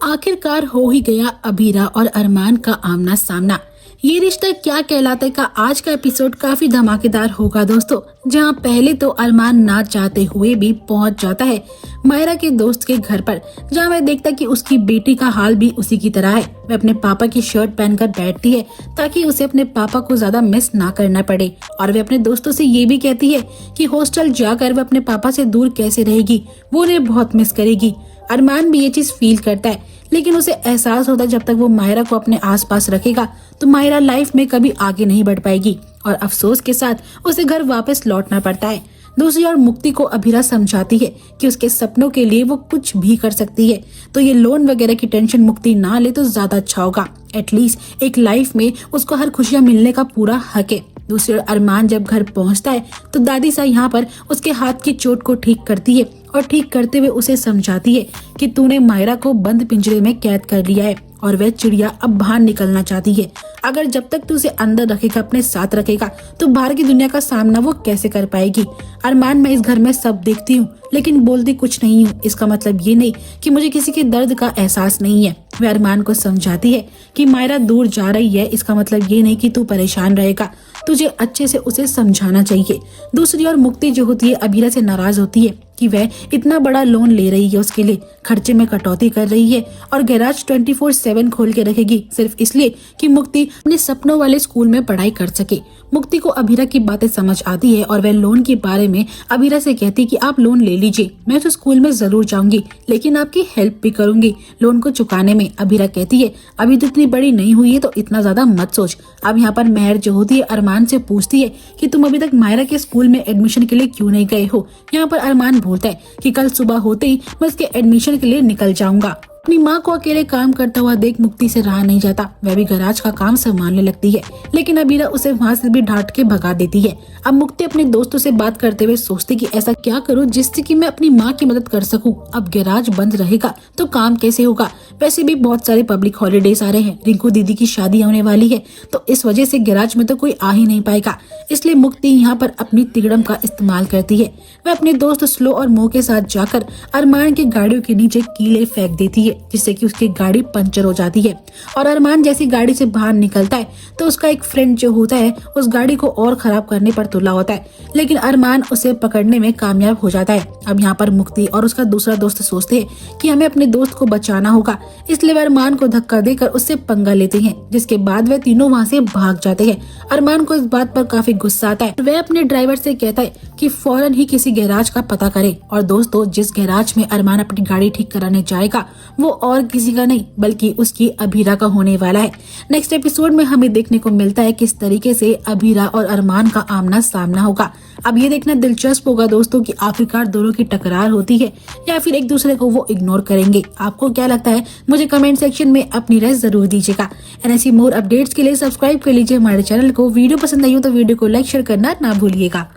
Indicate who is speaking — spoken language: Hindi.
Speaker 1: आखिरकार हो ही गया अभीरा और अरमान का आमना सामना। ये रिश्ता क्या कहलाता है का आज का एपिसोड काफी धमाकेदार होगा दोस्तों, जहां पहले तो अरमान ना चाहते हुए भी पहुंच जाता है मायरा के दोस्त के घर पर, जहां वह देखता कि उसकी बेटी का हाल भी उसी की तरह है। वह अपने पापा की शर्ट पहनकर बैठती है ताकि उसे अपने पापा को ज्यादा मिस ना करना पड़े, और वह अपने दोस्तों से ये भी कहती है कि हॉस्टल जाकर वह अपने पापा से दूर कैसे रहेगी, वो उन्हें बहुत मिस करेगी। अरमान भी ये चीज फील करता है, लेकिन उसे एहसास होता है जब तक वो मायरा को अपने आसपास रखेगा तो मायरा लाइफ में कभी आगे नहीं बढ़ पाएगी, और अफसोस के साथ उसे घर वापस लौटना पड़ता है। दूसरी ओर मुक्ति को अभीरा समझाती है कि उसके सपनों के लिए वो कुछ भी कर सकती है, तो ये लोन वगैरह की टेंशन मुक्ति ना ले तो ज्यादा अच्छा होगा। एटलीस्ट एक लाइफ में उसको हर खुशियां मिलने का पूरा हक है। दूसरी ओर अरमान जब घर पहुंचता है तो दादी सा यहाँ पर उसके हाथ की चोट को ठीक करती है, और ठीक करते हुए उसे समझाती है कि तूने मायरा को बंद पिंजरे में कैद कर लिया है और वह चिड़िया अब बाहर निकलना चाहती है। अगर जब तक तू उसे अंदर रखेगा, अपने साथ रखेगा, तो बाहर की दुनिया का सामना वो कैसे कर पाएगी। अरमान, मैं इस घर में सब देखती हूँ लेकिन बोलती कुछ नहीं हूँ, इसका मतलब ये नहीं कि मुझे किसी के दर्द का एहसास नहीं है। वह अरमान को समझाती है कि मायरा दूर जा रही है, इसका मतलब ये नहीं कि तू परेशान रहेगा, तुझे अच्छे से उसे समझाना चाहिए। दूसरी ओर मुक्ति जो होती है अभीरा से नाराज होती है कि वह इतना बड़ा लोन ले रही है, उसके लिए खर्चे में कटौती कर रही है और गैराज 24/7 खोल के रखेगी सिर्फ इसलिए कि मुक्ति अपने सपनों वाले स्कूल में पढ़ाई कर सके। मुक्ति को अभीरा की बातें समझ आती है और वह लोन के बारे में अभीरा से कहती कि आप लोन ले लीजिए, मैं तो स्कूल में जरूर जाऊंगी लेकिन आपकी हेल्प भी करूंगी लोन को चुकाने में। अभीरा कहती है अभी तो इतनी बड़ी नहीं हुई है तो इतना ज्यादा मत सोच। अब यहाँ पर मेहर जो होती है अरमान से पूछती है कि तुम अभी तक मायरा के स्कूल में एडमिशन के लिए क्यों नहीं गए हो। यहाँ पर अरमान बोलता है कि कल सुबह होते ही मैं उसके एडमिशन के लिए निकल जाऊंगा। अपनी माँ को अकेले काम करता हुआ देख मुक्ति से रहा नहीं जाता, वह भी गैराज का काम संभालने लगती है, लेकिन अभीरा उसे वहाँ से भी डांट के भगा देती है। अब मुक्ति अपने दोस्तों से बात करते हुए सोचती कि ऐसा क्या करूँ जिससे कि मैं अपनी माँ की मदद कर सकूं। अब गैराज बंद रहेगा तो काम कैसे होगा, वैसे भी बहुत सारे पब्लिक हॉलीडेज आ रहे हैं, रिंकू दीदी की शादी होने वाली है, तो इस वजह से गैराज में तो कोई आ ही नहीं पाएगा। इसलिए मुक्ति यहाँ पर अपनी तिगड़म का इस्तेमाल करती है। वह अपने दोस्त स्लो और मो के साथ जाकर अरमान की गाड़ियों के नीचे कीले फेंक देती है, जिससे कि उसकी गाड़ी पंचर हो जाती है। और अरमान जैसी गाड़ी से बाहर निकलता है तो उसका एक फ्रेंड जो होता है उस गाड़ी को और खराब करने पर तुला होता है, लेकिन अरमान उसे पकड़ने में कामयाब हो जाता है। अब यहाँ पर मुक्ति और उसका दूसरा दोस्त सोचते हैं कि हमें अपने दोस्त को बचाना होगा, इसलिए वह अरमान को धक्का देकर उससे पंगा लेते हैं, जिसके बाद वह तीनों वहाँ से भाग जाते हैं। अरमान को इस बात पर काफी गुस्सा आता है, वह अपने ड्राइवर से कहता है कि फौरन ही किसी गैराज का पता करे। और दोस्तों, जिस गैराज में अरमान अपनी गाड़ी ठीक कराने जाएगा वो और किसी का नहीं बल्कि उसकी अभीरा का होने वाला है। नेक्स्ट एपिसोड में हमें देखने को मिलता है किस तरीके से अभीरा और अरमान का आमना सामना होगा। अब ये देखना दिलचस्प होगा दोस्तों कि आखिरकार दोनों की टकरार होती है या फिर एक दूसरे को वो इग्नोर करेंगे। आपको क्या लगता है मुझे कमेंट सेक्शन में अपनी राय जरूर दीजिएगा। एंड ऐसी मोर अपडेट्स के लिए सब्सक्राइब कर लीजिए हमारे चैनल को। वीडियो पसंद आई हो तो वीडियो को लाइक शेयर करना ना भूलिएगा।